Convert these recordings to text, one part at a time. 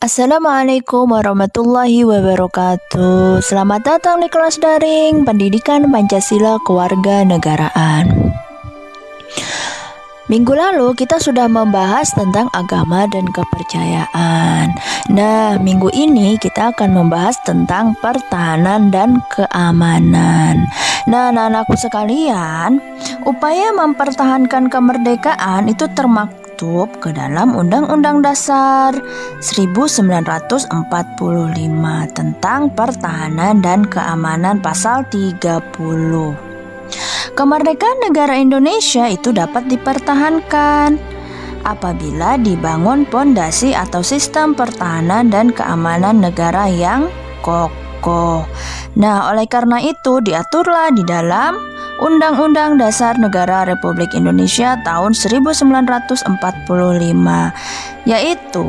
Assalamualaikum warahmatullahi wabarakatuh. Selamat datang di kelas daring Pendidikan Pancasila Kewarganegaraan. Minggu lalu kita sudah membahas tentang agama dan kepercayaan. Nah, minggu ini kita akan membahas tentang pertahanan dan keamanan. Nah, anak-anakku sekalian, upaya mempertahankan kemerdekaan itu termaktub ke dalam Undang-Undang Dasar 1945 tentang pertahanan dan keamanan pasal 30. Kemerdekaan negara Indonesia itu dapat dipertahankan apabila dibangun pondasi atau sistem pertahanan dan keamanan negara yang kokoh. Nah, oleh karena itu diaturlah di dalam Undang-Undang Dasar Negara Republik Indonesia tahun 1945, yaitu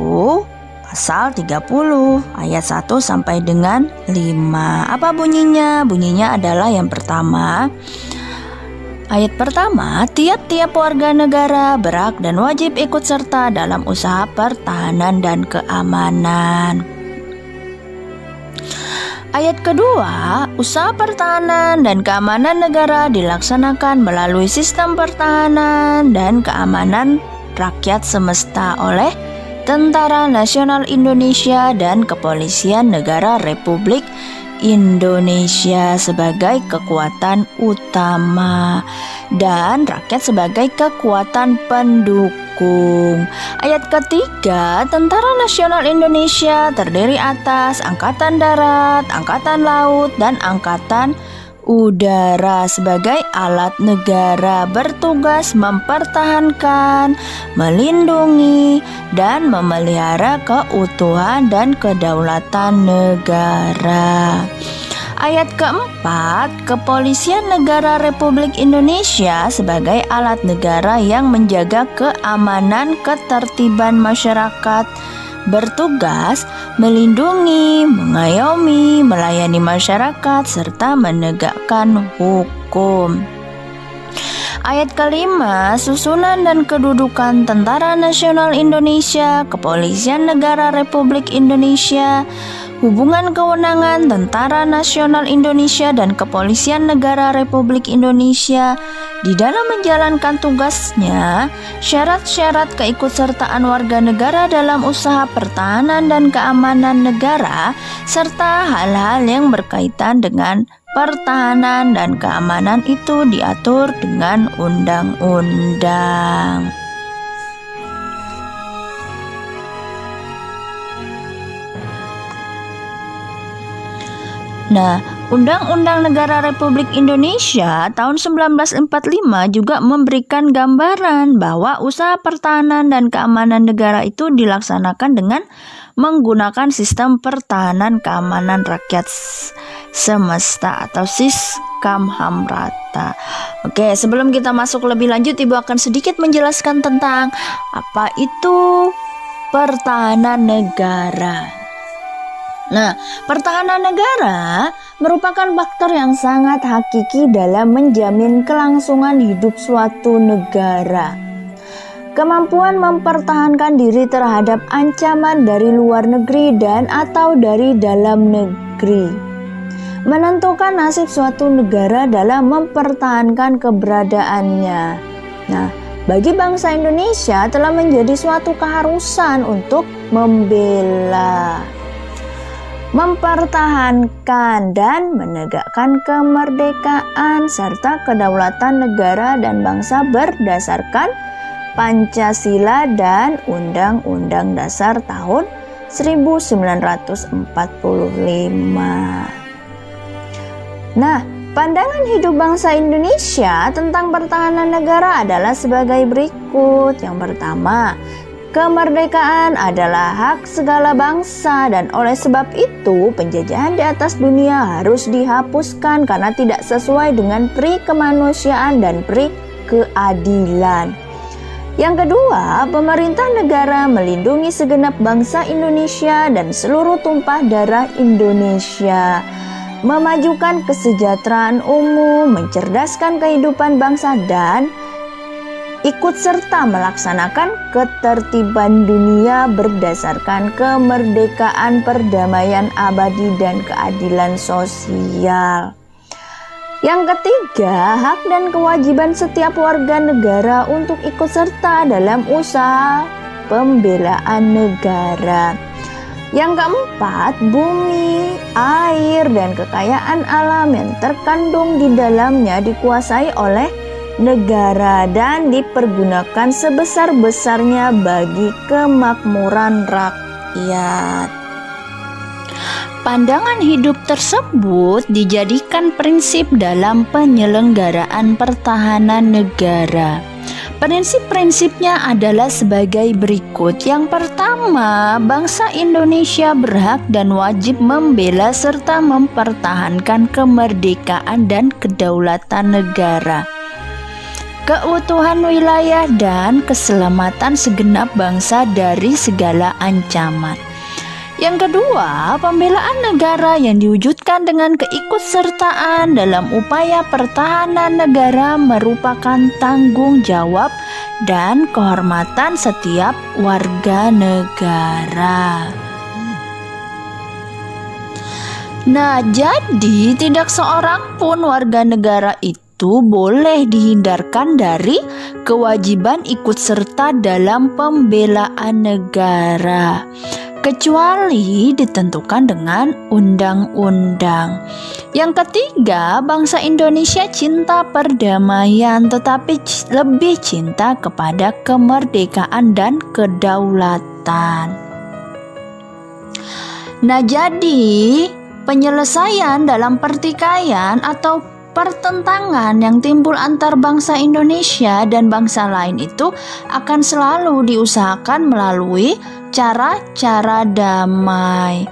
Pasal 30 ayat 1 sampai dengan 5. Apa bunyinya? Bunyinya adalah yang pertama. Ayat pertama, tiap-tiap warga negara berhak dan wajib ikut serta dalam usaha pertahanan dan keamanan. Ayat kedua, usaha pertahanan dan keamanan negara dilaksanakan melalui sistem pertahanan dan keamanan rakyat semesta oleh Tentara Nasional Indonesia dan Kepolisian Negara Republik Indonesia sebagai kekuatan utama dan rakyat sebagai kekuatan pendukung. Ayat ketiga, Tentara Nasional Indonesia terdiri atas Angkatan Darat, Angkatan Laut, dan Angkatan Udara sebagai alat negara bertugas mempertahankan, melindungi, dan memelihara keutuhan dan kedaulatan negara. Ayat keempat, Kepolisian Negara Republik Indonesia sebagai alat negara yang menjaga keamanan ketertiban masyarakat, bertugas melindungi, mengayomi, melayani masyarakat, serta menegakkan hukum. Ayat kelima, susunan dan kedudukan Tentara Nasional Indonesia, Kepolisian Negara Republik Indonesia, hubungan kewenangan Tentara Nasional Indonesia dan Kepolisian Negara Republik Indonesia di dalam menjalankan tugasnya, syarat-syarat keikutsertaan warga negara dalam usaha pertahanan dan keamanan negara, serta hal-hal yang berkaitan dengan pertahanan dan keamanan itu diatur dengan undang-undang. Nah, Undang-Undang Negara Republik Indonesia tahun 1945 juga memberikan gambaran bahwa usaha pertahanan dan keamanan negara itu dilaksanakan dengan menggunakan sistem pertahanan keamanan rakyat semesta atau Siskamhamrata. Oke, sebelum kita masuk lebih lanjut, Ibu akan sedikit menjelaskan tentang apa itu pertahanan negara. Nah, pertahanan negara merupakan faktor yang sangat hakiki dalam menjamin kelangsungan hidup suatu negara. Kemampuan mempertahankan diri terhadap ancaman dari luar negeri dan atau dari dalam negeri menentukan nasib suatu negara dalam mempertahankan keberadaannya. Nah, bagi bangsa Indonesia telah menjadi suatu keharusan untuk membela, mempertahankan dan menegakkan kemerdekaan serta kedaulatan negara dan bangsa berdasarkan Pancasila dan Undang-Undang Dasar tahun 1945. Nah, pandangan hidup bangsa Indonesia tentang pertahanan negara adalah sebagai berikut. Yang pertama, kemerdekaan adalah hak segala bangsa dan oleh sebab itu penjajahan di atas dunia harus dihapuskan karena tidak sesuai dengan pri kemanusiaan dan pri keadilan. Yang kedua, pemerintah negara melindungi segenap bangsa Indonesia dan seluruh tumpah darah Indonesia, memajukan kesejahteraan umum, mencerdaskan kehidupan bangsa dan ikut serta melaksanakan ketertiban dunia berdasarkan kemerdekaan, perdamaian abadi, dan keadilan sosial. Yang ketiga, hak dan kewajiban setiap warga negara untuk ikut serta dalam usaha pembelaan negara. Yang keempat, bumi, air, dan kekayaan alam yang terkandung di dalamnya dikuasai oleh negara dan dipergunakan sebesar-besarnya bagi kemakmuran rakyat. Pandangan hidup tersebut dijadikan prinsip dalam penyelenggaraan pertahanan negara. Prinsip-prinsipnya adalah sebagai berikut. Yang pertama, bangsa Indonesia berhak dan wajib membela serta mempertahankan kemerdekaan dan kedaulatan negara, keutuhan wilayah, dan keselamatan segenap bangsa dari segala ancaman. Yang kedua, pembelaan negara yang diwujudkan dengan keikutsertaan dalam upaya pertahanan negara merupakan tanggung jawab dan kehormatan setiap warga negara. Nah, jadi tidak seorang pun warga negara itu boleh dihindarkan dari kewajiban ikut serta dalam pembelaan negara, kecuali ditentukan dengan undang-undang. Yang ketiga, bangsa Indonesia cinta perdamaian, tetapi lebih cinta kepada kemerdekaan dan kedaulatan. Nah, jadi penyelesaian dalam pertikaian atau pertentangan yang timbul antar bangsa Indonesia dan bangsa lain itu akan selalu diusahakan melalui cara-cara damai.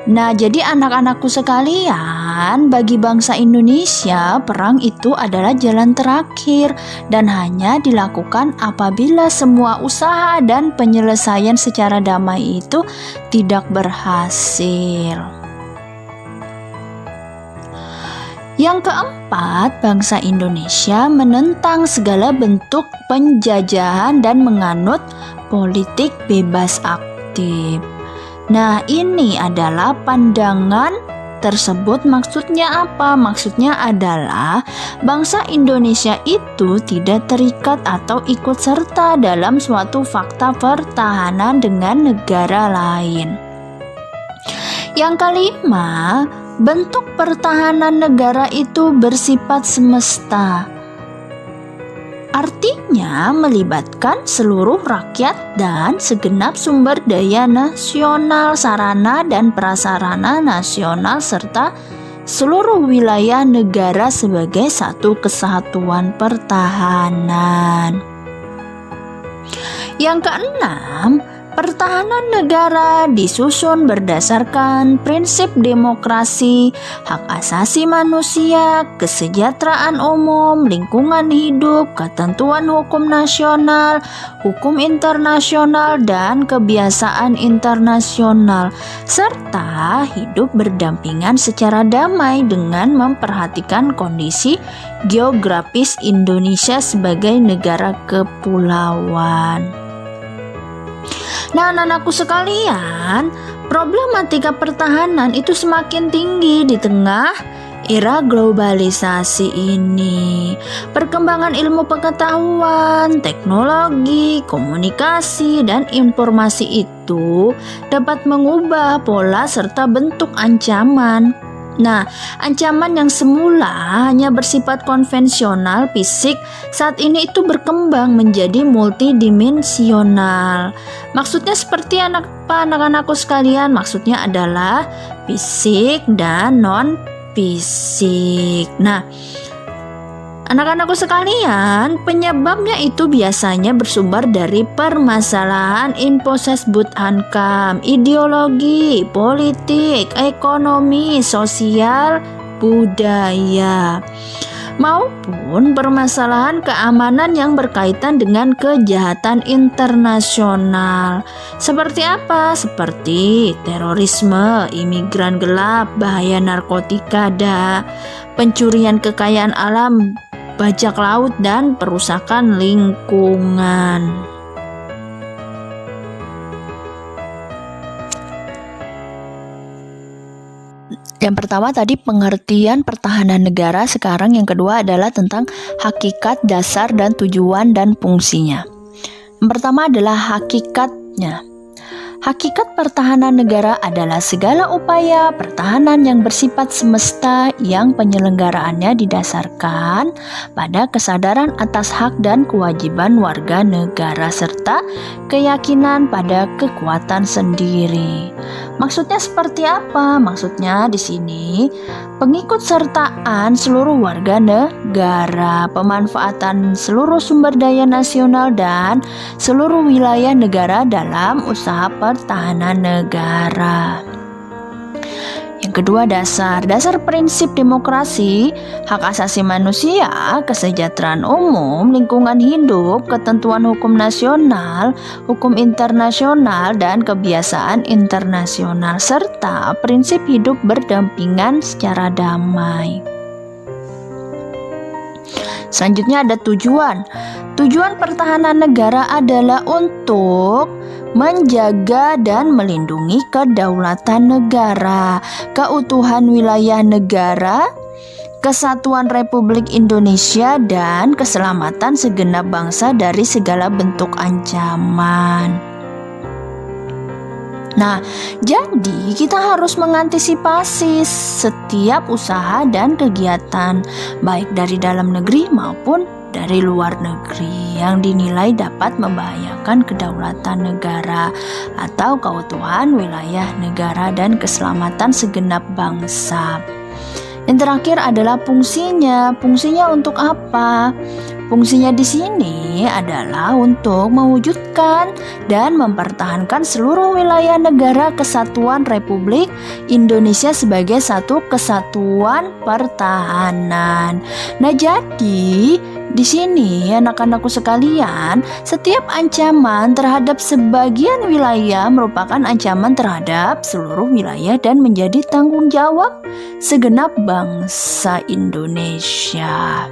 Nah, jadi anak-anakku sekalian, bagi bangsa Indonesia, perang itu adalah jalan terakhir dan hanya dilakukan apabila semua usaha dan penyelesaian secara damai itu tidak berhasil. Yang keempat, bangsa Indonesia menentang segala bentuk penjajahan dan menganut politik bebas aktif. Nah, ini adalah pandangan tersebut. Maksudnya apa? Maksudnya adalah bangsa Indonesia itu tidak terikat atau ikut serta dalam suatu fakta pertahanan dengan negara lain. Yang kelima, bentuk pertahanan negara itu bersifat semesta. Artinya melibatkan seluruh rakyat dan segenap sumber daya nasional, sarana dan prasarana nasional, serta seluruh wilayah negara sebagai satu kesatuan pertahanan. Yang keenam, pertahanan negara disusun berdasarkan prinsip demokrasi, hak asasi manusia, kesejahteraan umum, lingkungan hidup, ketentuan hukum nasional, hukum internasional, dan kebiasaan internasional, serta hidup berdampingan secara damai dengan memperhatikan kondisi geografis Indonesia sebagai negara kepulauan. Nah, anak-anakku sekalian, problematika pertahanan itu semakin tinggi di tengah era globalisasi ini. Perkembangan ilmu pengetahuan, teknologi, komunikasi, dan informasi itu dapat mengubah pola serta bentuk ancaman. Nah, ancaman yang semula hanya bersifat konvensional fisik saat ini itu berkembang menjadi multidimensional. Maksudnya seperti anak-anakku sekalian, maksudnya adalah fisik dan non-fisik. Nah, anak-anakku sekalian, penyebabnya itu biasanya bersumber dari permasalahan imposesbudankam, ideologi, politik, ekonomi, sosial, budaya, maupun permasalahan keamanan yang berkaitan dengan kejahatan internasional. Seperti apa? Seperti terorisme, imigran gelap, bahaya narkotika, pencurian kekayaan alam, bajak laut, dan perusakan lingkungan. Yang pertama tadi pengertian pertahanan negara, sekarang yang kedua adalah tentang hakikat, dasar, dan tujuan dan fungsinya. Yang pertama adalah hakikatnya. Hakikat pertahanan negara adalah segala upaya pertahanan yang bersifat semesta yang penyelenggaraannya didasarkan pada kesadaran atas hak dan kewajiban warga negara serta keyakinan pada kekuatan sendiri. Maksudnya seperti apa? Maksudnya di sini pengikut sertaan seluruh warga negara, pemanfaatan seluruh sumber daya nasional dan seluruh wilayah negara dalam usaha pertahanan negara. Yang kedua, dasar prinsip demokrasi, hak asasi manusia, kesejahteraan umum, lingkungan hidup, ketentuan hukum nasional, hukum internasional, dan kebiasaan internasional, serta prinsip hidup berdampingan secara damai. Selanjutnya ada tujuan. Tujuan pertahanan negara adalah untuk menjaga dan melindungi kedaulatan negara, keutuhan wilayah negara, kesatuan Republik Indonesia, dan keselamatan segenap bangsa dari segala bentuk ancaman. Nah, jadi kita harus mengantisipasi setiap usaha dan kegiatan, baik dari dalam negeri maupun dari luar negeri yang dinilai dapat membahayakan kedaulatan negara atau keutuhan wilayah negara dan keselamatan segenap bangsa. Yang terakhir adalah fungsinya. Fungsinya untuk apa? Fungsinya di sini adalah untuk mewujudkan dan mempertahankan seluruh wilayah negara kesatuan Republik Indonesia sebagai satu kesatuan pertahanan. Nah, jadi di sini anak-anakku sekalian, setiap ancaman terhadap sebagian wilayah merupakan ancaman terhadap seluruh wilayah dan menjadi tanggung jawab segenap bangsa Indonesia.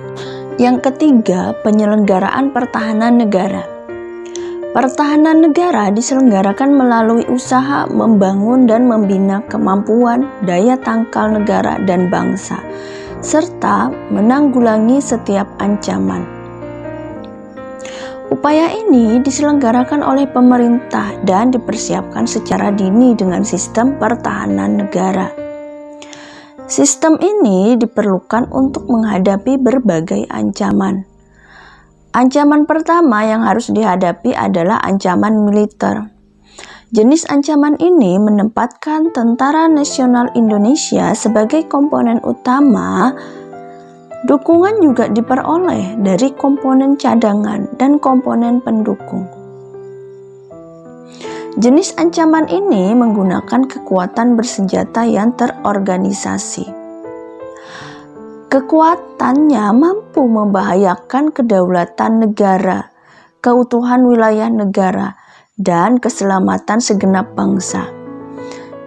Yang ketiga, penyelenggaraan pertahanan negara. Pertahanan negara diselenggarakan melalui usaha membangun dan membina kemampuan, daya tangkal negara dan bangsa, serta menanggulangi setiap ancaman. Upaya ini diselenggarakan oleh pemerintah dan dipersiapkan secara dini dengan sistem pertahanan negara. Sistem ini diperlukan untuk menghadapi berbagai ancaman. Ancaman pertama yang harus dihadapi adalah ancaman militer. Jenis ancaman ini menempatkan Tentara Nasional Indonesia sebagai komponen utama. Dukungan juga diperoleh dari komponen cadangan dan komponen pendukung. Jenis ancaman ini menggunakan kekuatan bersenjata yang terorganisasi. Kekuatannya mampu membahayakan kedaulatan negara, keutuhan wilayah negara, dan keselamatan segenap bangsa.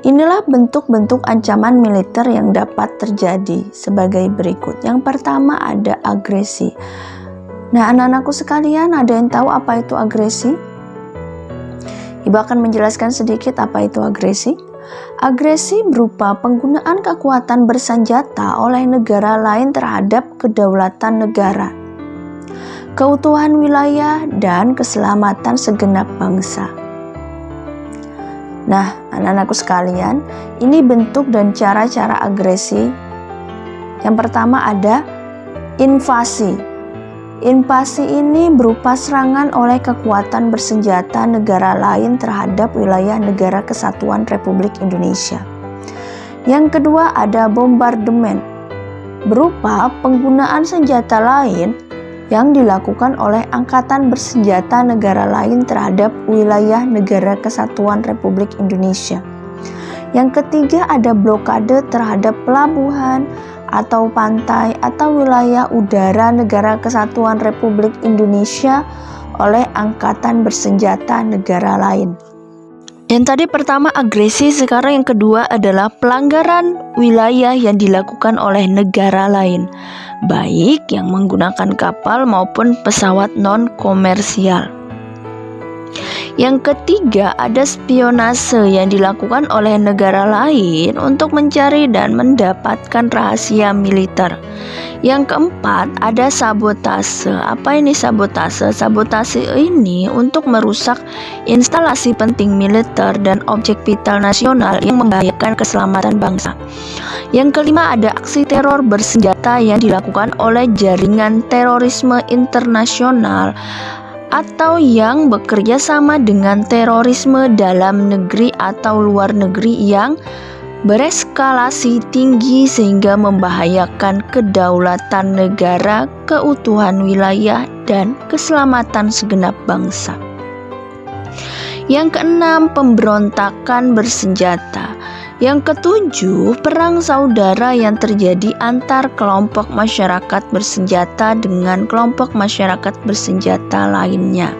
Inilah bentuk-bentuk ancaman militer yang dapat terjadi sebagai berikut. Yang pertama ada agresi. Nah, anak-anakku sekalian, ada yang tahu apa itu agresi? Ibu akan menjelaskan sedikit apa itu agresi. Agresi berupa penggunaan kekuatan bersenjata oleh negara lain terhadap kedaulatan negara, keutuhan wilayah, dan keselamatan segenap bangsa. Nah, anak-anakku sekalian, ini bentuk dan cara-cara agresi. Yang pertama ada invasi. Invasi ini berupa serangan oleh kekuatan bersenjata negara lain terhadap wilayah negara kesatuan Republik Indonesia. Yang kedua ada bombardemen, berupa penggunaan senjata lain yang dilakukan oleh angkatan bersenjata negara lain terhadap wilayah negara kesatuan Republik Indonesia. Yang ketiga ada blokade terhadap pelabuhan atau pantai atau wilayah udara negara kesatuan Republik Indonesia oleh angkatan bersenjata negara lain. Yang tadi pertama agresi, sekarang yang kedua adalah pelanggaran wilayah yang dilakukan oleh negara lain, baik yang menggunakan kapal maupun pesawat non-komersial. Yang ketiga ada spionase yang dilakukan oleh negara lain untuk mencari dan mendapatkan rahasia militer. Yang keempat ada sabotase. Apa ini sabotase? Sabotase ini untuk merusak instalasi penting militer dan objek vital nasional yang membahayakan keselamatan bangsa. Yang kelima ada aksi teror bersenjata yang dilakukan oleh jaringan terorisme internasional atau yang bekerja sama dengan terorisme dalam negeri atau luar negeri yang bereskalasi tinggi sehingga membahayakan kedaulatan negara, keutuhan wilayah, dan keselamatan segenap bangsa. Yang keenam, pemberontakan bersenjata. Yang ketujuh, perang saudara yang terjadi antar kelompok masyarakat bersenjata dengan kelompok masyarakat bersenjata lainnya.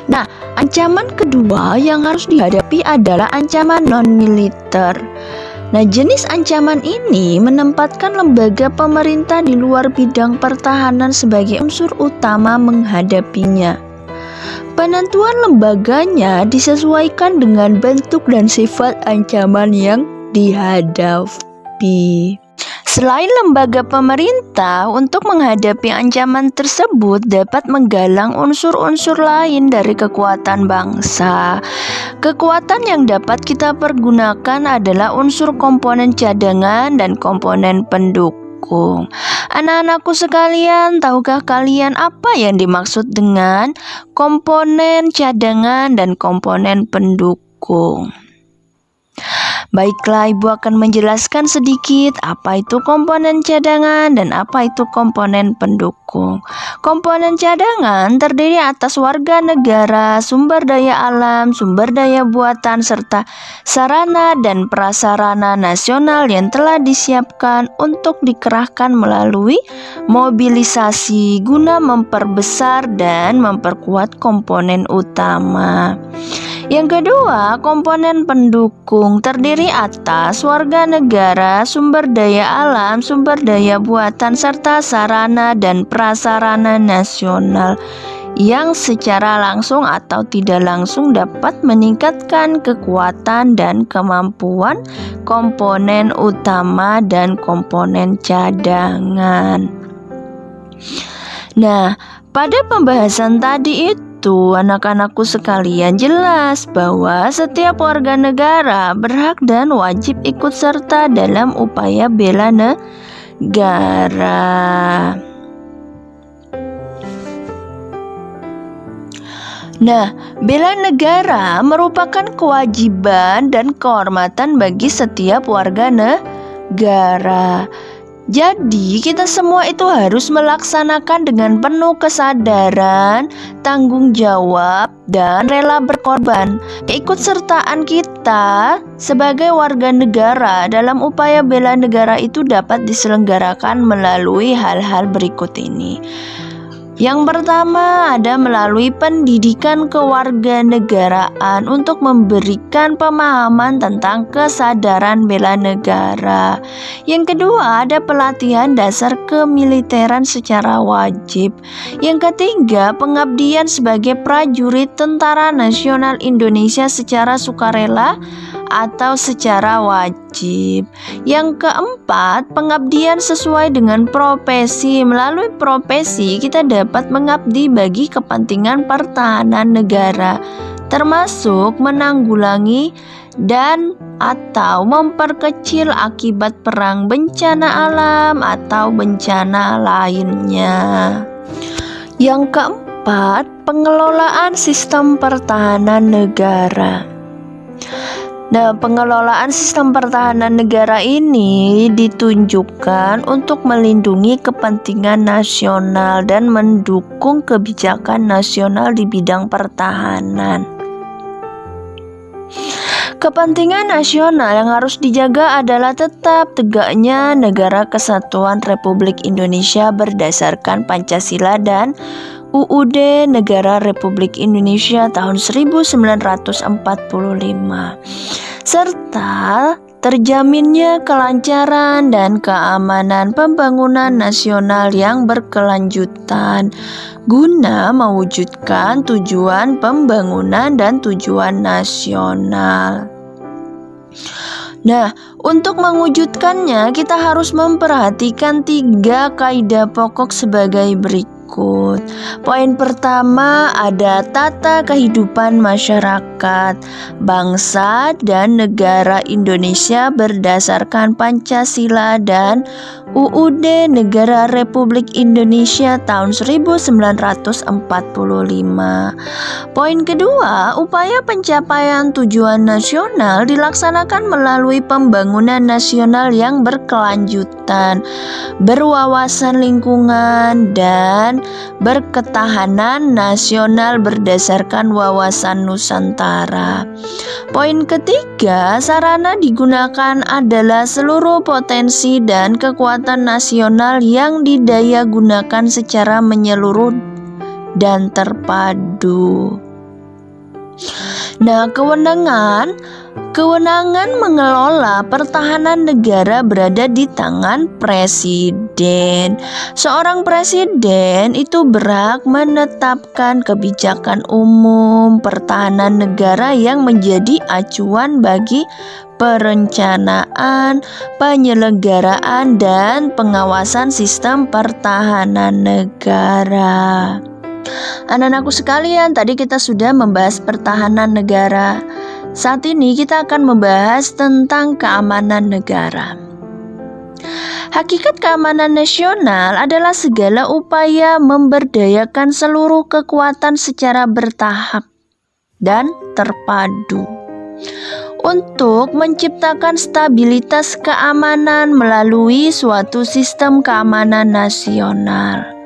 Nah, ancaman kedua yang harus dihadapi adalah ancaman non-militer. Nah, jenis ancaman ini menempatkan lembaga pemerintah di luar bidang pertahanan sebagai unsur utama menghadapinya. Penentuan lembaganya disesuaikan dengan bentuk dan sifat ancaman yang dihadapi. Selain lembaga pemerintah, untuk menghadapi ancaman tersebut dapat menggalang unsur-unsur lain dari kekuatan bangsa. Kekuatan yang dapat kita pergunakan adalah unsur komponen cadangan dan komponen pendukung. Anak-anakku sekalian, tahukah kalian apa yang dimaksud dengan komponen cadangan dan komponen pendukung? Baiklah, Ibu akan menjelaskan sedikit apa itu komponen cadangan dan apa itu komponen pendukung. Komponen cadangan terdiri atas warga negara, sumber daya alam, sumber daya buatan, serta sarana dan prasarana nasional yang telah disiapkan untuk dikerahkan melalui mobilisasi guna memperbesar dan memperkuat komponen utama. Yang kedua, komponen pendukung terdiri atas warga negara, sumber daya alam, sumber daya buatan, serta sarana dan prasarana nasional yang secara langsung atau tidak langsung dapat meningkatkan kekuatan dan kemampuan komponen utama dan komponen cadangan. Nah, pada pembahasan tadi itu, anak-anakku sekalian, jelas bahwa setiap warga negara berhak dan wajib ikut serta dalam upaya bela negara. Nah, bela negara merupakan kewajiban dan kehormatan bagi setiap warga negara. Jadi kita semua itu harus melaksanakan dengan penuh kesadaran, tanggung jawab, dan rela berkorban. Keikutsertaan kita sebagai warga negara dalam upaya bela negara itu dapat diselenggarakan melalui hal-hal berikut ini. Yang pertama ada melalui pendidikan kewarganegaraan untuk memberikan pemahaman tentang kesadaran bela negara. Yang kedua ada pelatihan dasar kemiliteran secara wajib. Yang ketiga pengabdian sebagai prajurit Tentara Nasional Indonesia secara sukarela atau secara wajib. Yang keempat, pengabdian sesuai dengan profesi. Melalui profesi kita dapat mengabdi bagi kepentingan pertahanan negara, termasuk menanggulangi dan atau memperkecil akibat perang, bencana alam atau bencana lainnya. Yang keempat, pengelolaan sistem pertahanan negara. Nah, pengelolaan sistem pertahanan negara ini ditunjukkan untuk melindungi kepentingan nasional dan mendukung kebijakan nasional di bidang pertahanan. Kepentingan nasional yang harus dijaga adalah tetap tegaknya Negara Kesatuan Republik Indonesia berdasarkan Pancasila dan UUD Negara Republik Indonesia tahun 1945, serta terjaminnya kelancaran dan keamanan pembangunan nasional yang berkelanjutan guna mewujudkan tujuan pembangunan dan tujuan nasional. Nah, untuk mewujudkannya kita harus memperhatikan 3 kaidah pokok sebagai berikut. Poin pertama ada tata kehidupan masyarakat, bangsa dan negara Indonesia berdasarkan Pancasila dan UUD Negara Republik Indonesia tahun 1945. Poin kedua, upaya pencapaian tujuan nasional dilaksanakan melalui pembangunan nasional yang berkelanjutan, berwawasan lingkungan, dan berketahanan nasional berdasarkan wawasan Nusantara. Poin ketiga, sarana digunakan adalah seluruh potensi dan kekuatan nasional yang didaya gunakan secara menyeluruh dan terpadu. Nah, kewenangan mengelola pertahanan negara berada di tangan presiden. Seorang presiden itu berhak menetapkan kebijakan umum pertahanan negara yang menjadi acuan bagi perencanaan, penyelenggaraan, dan pengawasan sistem pertahanan negara. Anak-anakku sekalian, tadi kita sudah membahas pertahanan negara. Saat ini kita akan membahas tentang keamanan negara. Hakikat keamanan nasional adalah segala upaya memberdayakan seluruh kekuatan secara bertahap dan terpadu untuk menciptakan stabilitas keamanan melalui suatu sistem keamanan nasional.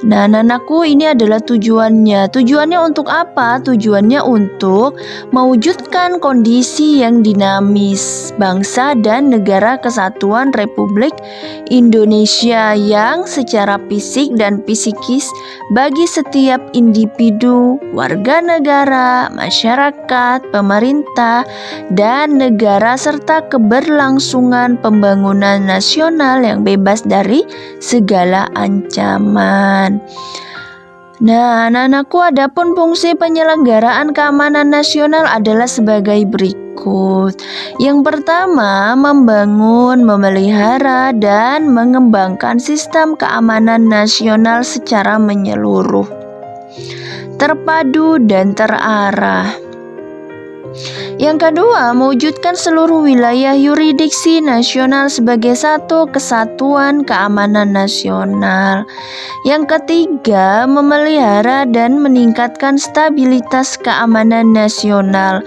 Nah, anakku, ini adalah tujuannya. Tujuannya untuk apa? Tujuannya untuk mewujudkan kondisi yang dinamis bangsa dan negara kesatuan Republik Indonesia yang secara fisik dan psikis bagi setiap individu, warga negara, masyarakat, pemerintah, dan negara serta keberlangsungan pembangunan nasional yang bebas dari segala ancaman. Nah, anak-anakku, adapun fungsi penyelenggaraan keamanan nasional adalah sebagai berikut. Yang pertama, membangun, memelihara, dan mengembangkan sistem keamanan nasional secara menyeluruh, terpadu, dan terarah. Yang kedua, mewujudkan seluruh wilayah yurisdiksi nasional sebagai satu kesatuan keamanan nasional. Yang ketiga, memelihara dan meningkatkan stabilitas keamanan nasional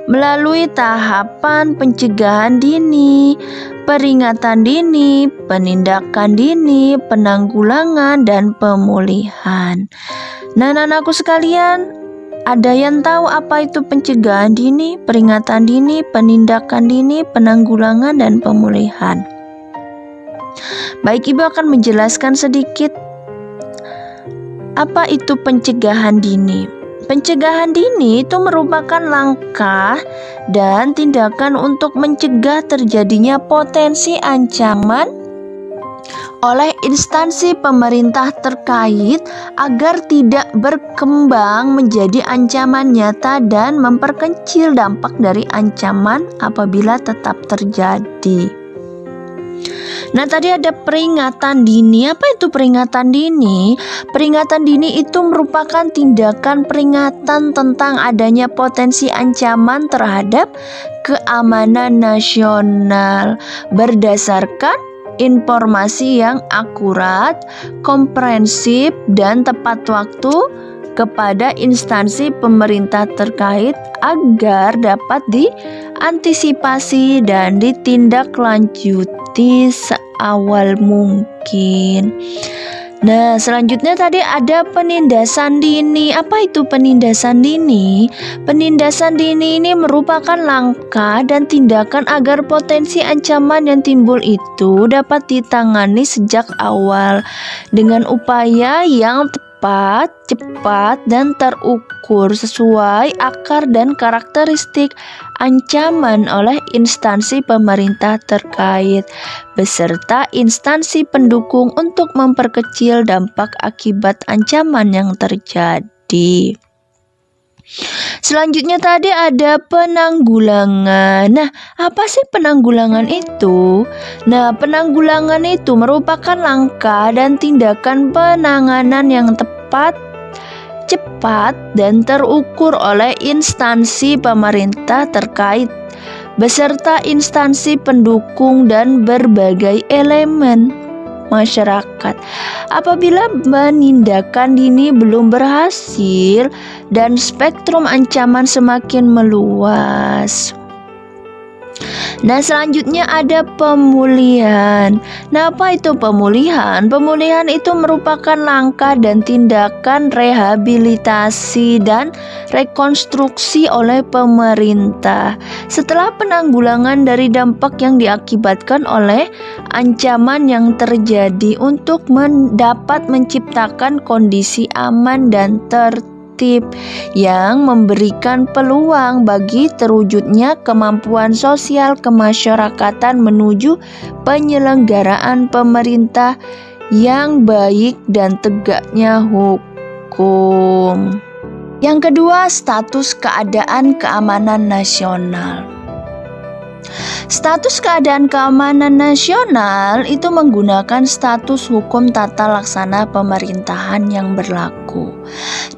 melalui tahapan pencegahan dini, peringatan dini, penindakan dini, penanggulangan, dan pemulihan. Nah, anak-anakku sekalian, ada yang tahu apa itu pencegahan dini, peringatan dini, penindakan dini, penanggulangan, dan pemulihan? Baik, Ibu akan menjelaskan sedikit apa itu pencegahan dini. Pencegahan dini itu merupakan langkah dan tindakan untuk mencegah terjadinya potensi ancaman oleh instansi pemerintah terkait agar tidak berkembang menjadi ancaman nyata dan memperkecil dampak dari ancaman apabila tetap terjadi. Nah, tadi ada peringatan dini. Apa itu peringatan dini? Peringatan dini itu merupakan tindakan peringatan tentang adanya potensi ancaman terhadap keamanan nasional berdasarkan informasi yang akurat, komprehensif, dan tepat waktu kepada instansi pemerintah terkait agar dapat diantisipasi dan ditindaklanjuti seawal mungkin. Nah, selanjutnya tadi ada penindasan dini. Apa itu penindasan dini? Penindasan dini ini merupakan langkah dan tindakan agar potensi ancaman yang timbul itu dapat ditangani sejak awal dengan upaya yang tepat tepat, cepat, dan terukur sesuai akar dan karakteristik ancaman oleh instansi pemerintah terkait beserta instansi pendukung untuk memperkecil dampak akibat ancaman yang terjadi. Selanjutnya tadi ada penanggulangan. Nah, apa sih penanggulangan itu? Nah, penanggulangan itu merupakan langkah dan tindakan penanganan yang tepat, cepat, dan terukur oleh instansi pemerintah terkait beserta instansi pendukung dan berbagai elemen masyarakat apabila penindakan dini belum berhasil dan spektrum ancaman semakin meluas. Nah, selanjutnya ada pemulihan. Nah, apa itu pemulihan? Pemulihan itu merupakan langkah dan tindakan rehabilitasi dan rekonstruksi oleh pemerintah setelah penanggulangan dari dampak yang diakibatkan oleh ancaman yang terjadi untuk dapat menciptakan kondisi aman dan tertib yang memberikan peluang bagi terwujudnya kemampuan sosial kemasyarakatan menuju penyelenggaraan pemerintah yang baik dan tegaknya hukum. Yang kedua, status keadaan keamanan nasional. Status keadaan keamanan nasional itu menggunakan status hukum tata laksana pemerintahan yang berlaku.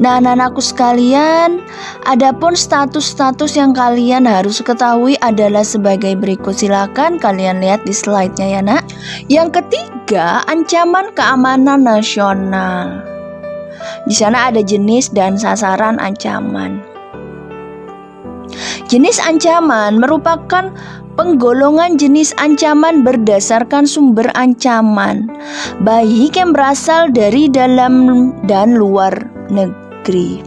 Nah, anak-anakku sekalian, adapun status-status yang kalian harus ketahui adalah sebagai berikut. Silakan kalian lihat di slide-nya ya, Nak. Yang ketiga, ancaman keamanan nasional. Di sana ada jenis dan sasaran ancaman. Jenis ancaman merupakan penggolongan jenis ancaman berdasarkan sumber ancaman, baik yang berasal dari dalam dan luar negeri,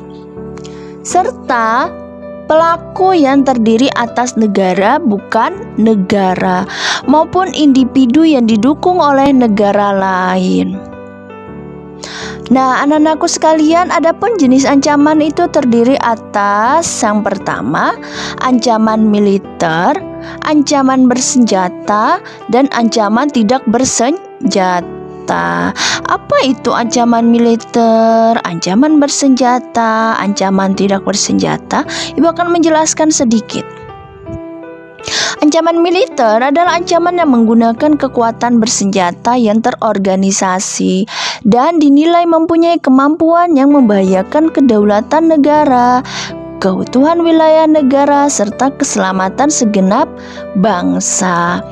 serta pelaku yang terdiri atas negara, bukan negara, maupun individu yang didukung oleh negara lain. Nah, anak-anakku sekalian, adapun jenis ancaman itu terdiri atas yang pertama, ancaman militer, ancaman bersenjata, dan ancaman tidak bersenjata. Apa itu ancaman militer, ancaman bersenjata, ancaman tidak bersenjata? Ibu akan menjelaskan sedikit. Ancaman militer adalah ancaman yang menggunakan kekuatan bersenjata yang terorganisasi dan dinilai mempunyai kemampuan yang membahayakan kedaulatan negara, keutuhan wilayah negara, serta keselamatan segenap bangsa.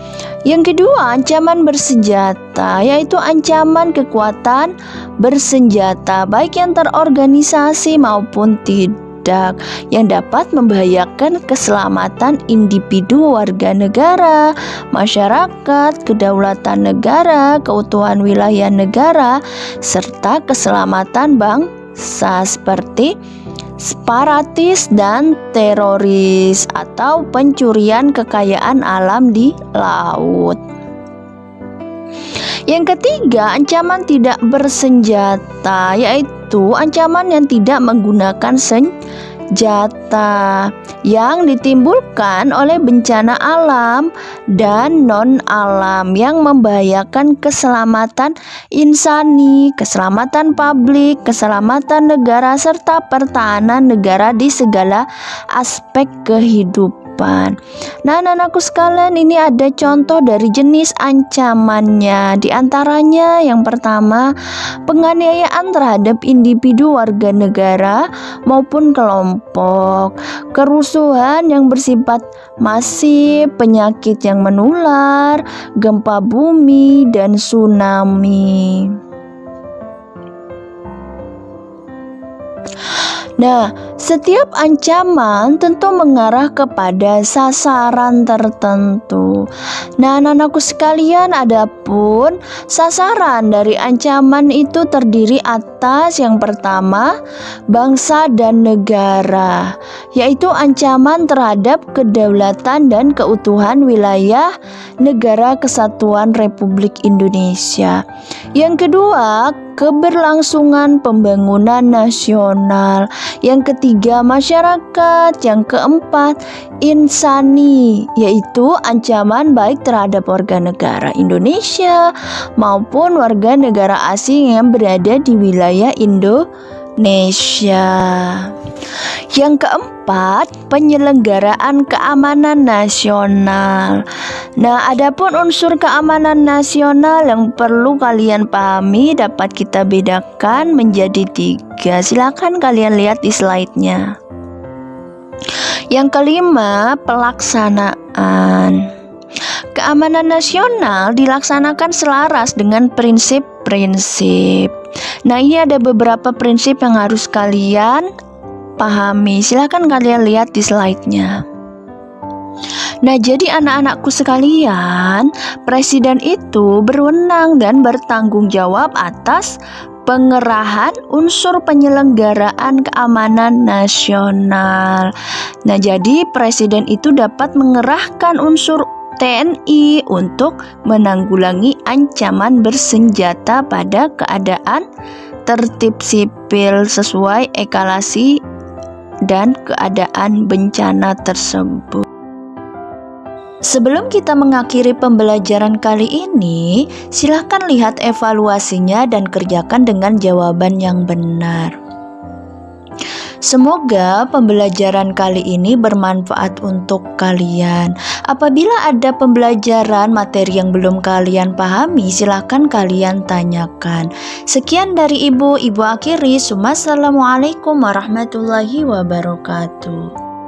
Yang kedua, ancaman bersenjata, yaitu ancaman kekuatan bersenjata baik yang terorganisasi maupun tidak, yang dapat membahayakan keselamatan individu, warga negara, masyarakat, kedaulatan negara, keutuhan wilayah negara, serta keselamatan bangsa seperti separatis dan teroris atau pencurian kekayaan alam di laut. Yang ketiga, ancaman tidak bersenjata, yaitu ancaman yang tidak menggunakan senjata yang ditimbulkan oleh bencana alam dan non-alam yang membahayakan keselamatan insani, keselamatan publik, keselamatan negara, serta pertahanan negara di segala aspek kehidupan. Nah, anak-anakku sekalian, ini ada contoh dari jenis ancamannya. Di antaranya yang pertama, penganiayaan terhadap individu, warga negara maupun kelompok, kerusuhan yang bersifat masif, penyakit yang menular, gempa bumi, dan tsunami. Nah, setiap ancaman tentu mengarah kepada sasaran tertentu. Nah, anak-anakku sekalian, adapun sasaran dari ancaman itu terdiri atas yang pertama, bangsa dan negara, yaitu ancaman terhadap kedaulatan dan keutuhan wilayah negara kesatuan Republik Indonesia. Yang kedua, keberlangsungan pembangunan nasional. Yang ketiga, masyarakat. Yang keempat, insani, yaitu ancaman baik terhadap warga negara Indonesia maupun warga negara asing yang berada di wilayah Indonesia. Yang keempat, penyelenggaraan keamanan nasional. Nah, adapun unsur keamanan nasional yang perlu kalian pahami dapat kita bedakan menjadi 3. Silakan kalian lihat di slide-nya. Yang kelima, pelaksanaan. Keamanan nasional dilaksanakan selaras dengan prinsip-prinsip. Nah, ini ada beberapa prinsip yang harus kalian pahami. Silahkan kalian lihat di slide-nya. Nah, jadi anak-anakku sekalian, presiden itu berwenang dan bertanggung jawab atas pengerahan unsur penyelenggaraan keamanan nasional. Nah, jadi presiden itu dapat mengerahkan unsur TNI untuk menanggulangi ancaman bersenjata pada keadaan tertib sipil sesuai eskalasi dan keadaan bencana tersebut. Sebelum kita mengakhiri pembelajaran kali ini, silahkan lihat evaluasinya dan kerjakan dengan jawaban yang benar. Semoga pembelajaran kali ini bermanfaat untuk kalian. Apabila ada pembelajaran materi yang belum kalian pahami, silahkan kalian tanyakan. Sekian dari Ibu akhiri. Wassalamualaikum warahmatullahi wabarakatuh.